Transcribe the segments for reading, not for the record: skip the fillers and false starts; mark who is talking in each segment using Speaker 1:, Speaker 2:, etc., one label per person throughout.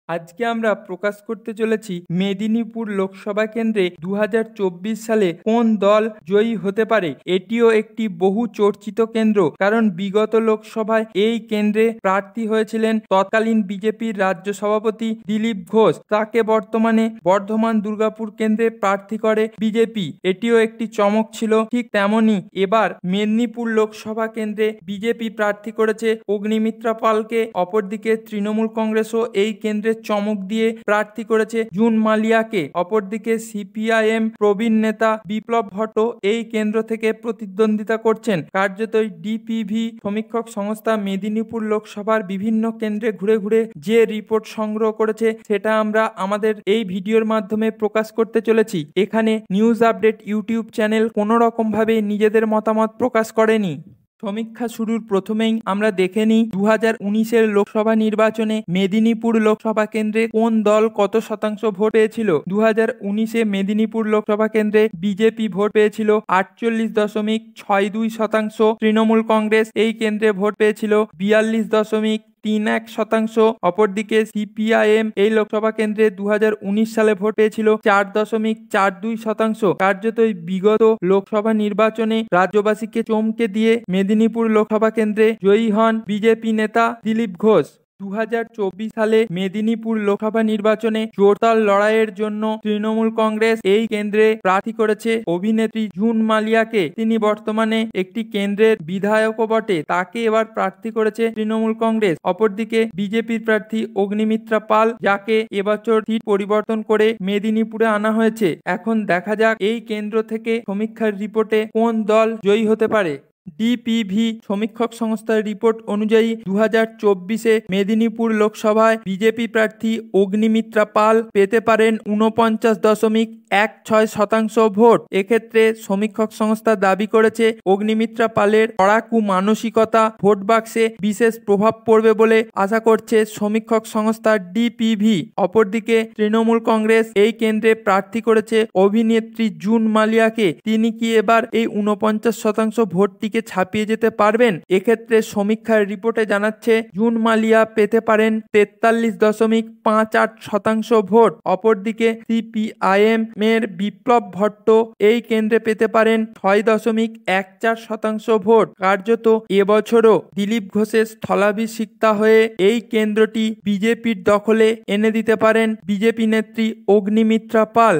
Speaker 1: আজকে আমরা প্রকাশ করতে চলেছি মেদিনীপুর লোকসভা কেন্দ্রে 2024 সালে কোন দল জয়ী হতে পারে। এটিও একটি বহু চর্চিত কেন্দ্র, কারণ বিগত লোকসভায় এই কেন্দ্রে প্রার্থী হয়েছিলেন তৎকালীন বিজেপির রাজ্য সভাপতি দিলীপ ঘোষ। তাকে বর্তমানে বর্ধমান দুর্গাপুর কেন্দ্রে প্রার্থী করে বিজেপি। এটিও একটি চমক ছিল। ঠিক তেমনি এবার মেদিনীপুর লোকসভা কেন্দ্রে বিজেপি প্রার্থী করেছে অগ্নিমিত্রা পালকে। অপরদিকে তৃণমূল কংগ্রেসও এই কেন্দ্রে চমক দিয়ে প্রার্থী করেছে জুন মালিয়াকে। অপরদিকে সিপিআইএম প্রবীণ নেতা বিপ্লব ভট্ট এই কেন্দ্র থেকে প্রতিদ্বন্দ্বিতা করছেন। কার্যত ডিপিভি সমীক্ষক সংস্থা মেদিনীপুর লোকসভার বিভিন্ন কেন্দ্রে ঘুরে ঘুরে যে রিপোর্ট সংগ্রহ করেছে সেটা আমরা আমাদের এই ভিডিওর মাধ্যমে প্রকাশ করতে চলেছি। এখানে নিউজ আপডেট ইউটিউব চ্যানেল কোনো রকম ভাবে নিজেদের মতামত প্রকাশ করেনি। সমীক্ষা শুরুর প্রথমেই আমরা দেখে নিই 2019-এর লোকসভা নির্বাচনে মেদিনীপুর লোকসভা কেন্দ্রে কোন দল কত শতাংশ ভোট পেয়েছিল। 2019-এ মেদিনীপুর লোকসভা কেন্দ্রে বিজেপি ভোট পেয়েছিল 48.62%। তৃণমূল কংগ্রেস এই কেন্দ্রে ভোট পেয়েছিল 42.31%। অপরদিকে সিপিআইএম এই লোকসভা কেন্দ্রে 2019 সালে ভোট পেয়েছিল 4.42%। কার্যতই বিগত লোকসভা নির্বাচনে রাজ্যবাসীকে চমকে দিয়ে মেদিনীপুর লোকসভা কেন্দ্রে জয়ী হন বিজেপি নেতা দিলীপ ঘোষ। 2024 সালে মেদিনীপুর লোকসভা নির্বাচনে জোরদার লড়াইয়ের জন্য তৃণমূল কংগ্রেস এই কেন্দ্রে প্রার্থী করেছে অভিনেত্রী জুন মালিয়াকে। তিনি বর্তমানে একটি কেন্দ্রের বিধায়কও বটে। তাকে এবার প্রার্থী করেছে তৃণমূল কংগ্রেস। অপরদিকে বিজেপির প্রার্থী অগ্নিমিত্রা পাল, যাকে এবছর সিট পরিবর্তন করে মেদিনীপুরে আনা হয়েছে। এখন দেখা যাক এই কেন্দ্র থেকে সমীক্ষার রিপোর্টে কোন দল জয়ী হতে পারে। ডিপিভি সমীক্ষক সংস্থার রিপোর্ট অনুযায়ী 2024-এ মেদিনীপুর লোকসভায় বিজেপি প্রার্থী অগ্নিমিত্রা পাল পেতে পারেন 49.16% ভোট। এক্ষেত্রে সমীক্ষক সংস্থা দাবি করেছে অগ্নিমিত্রা পালের লড়াকু মানসিকতা ভোট বাক্সে বিশেষ প্রভাব পড়বে বলে আশা করছে সমীক্ষক সংস্থা ডিপিভি। অপরদিকে তৃণমূল কংগ্রেস এই কেন্দ্রে প্রার্থী করেছে অভিনেত্রী জুন মালিয়াকে। তিনি কি এবার এই 49% ভোটটি ছাপিয়ে যেতে পারবেন? এক্ষেত্রে সমীক্ষার রিপোর্টে জানাচ্ছে জুন মালিয়া পেতে পারেন 43.58% ভোট। অপরদিকে সিপিআইএম এর বিপ্লব ভট্ট এই কেন্দ্রে পেতে পারেন 6.14% ভোট। কার্যত এবছরও দিলীপ ঘোষের স্থলাভিষিক্তা হয়ে এই কেন্দ্রটি বিজেপির দখলে এনে দিতে পারেন বিজেপি নেত্রী অগ্নিমিত্রা পাল।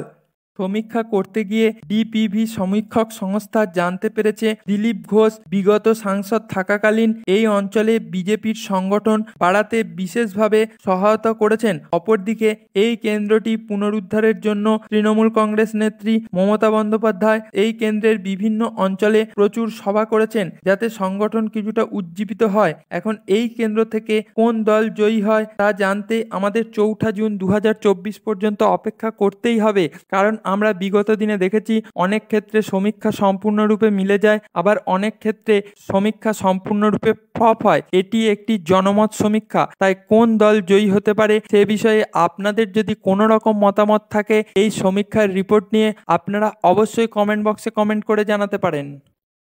Speaker 1: সমীক্ষা করতে গিয়ে ডিপিভি সমীক্ষক সংস্থা জানতে পেরেছে দিলীপ ঘোষ বিগত সাংসদ থাকাকালীন এই অঞ্চলে বিজেপির সংগঠন বাড়াতে বিশেষভাবে সহায়তা করেছেন। অপরদিকে এই কেন্দ্রটি পুনরুদ্ধারের জন্য তৃণমূল কংগ্রেস নেত্রী মমতা বন্দ্যোপাধ্যায় এই কেন্দ্রের বিভিন্ন অঞ্চলে প্রচুর সভা করেছেন, যাতে সংগঠন কিছুটা উজ্জীবিত হয়। এখন এই কেন্দ্র থেকে কোন দল জয়ী হয় তা জানতে আমাদের 4 জুন 2024 পর্যন্ত অপেক্ষা করতেই হবে, কারণ আমরা বিগত দিনে দেখেছি অনেক ক্ষেত্রে সমীক্ষা সম্পূর্ণরূপে মিলে যায়, আবার অনেক ক্ষেত্রে সমীক্ষা সম্পূর্ণরূপে ফ্লপ হয়। এটি একটি জনমত সমীক্ষা, তাই কোন দল জয়ী হতে পারে সে বিষয়ে আপনাদের যদি কোনো রকম মতামত থাকে এই সমীক্ষার রিপোর্ট নিয়ে, আপনারা অবশ্যই কমেন্ট বক্সে কমেন্ট করে জানাতে পারেন।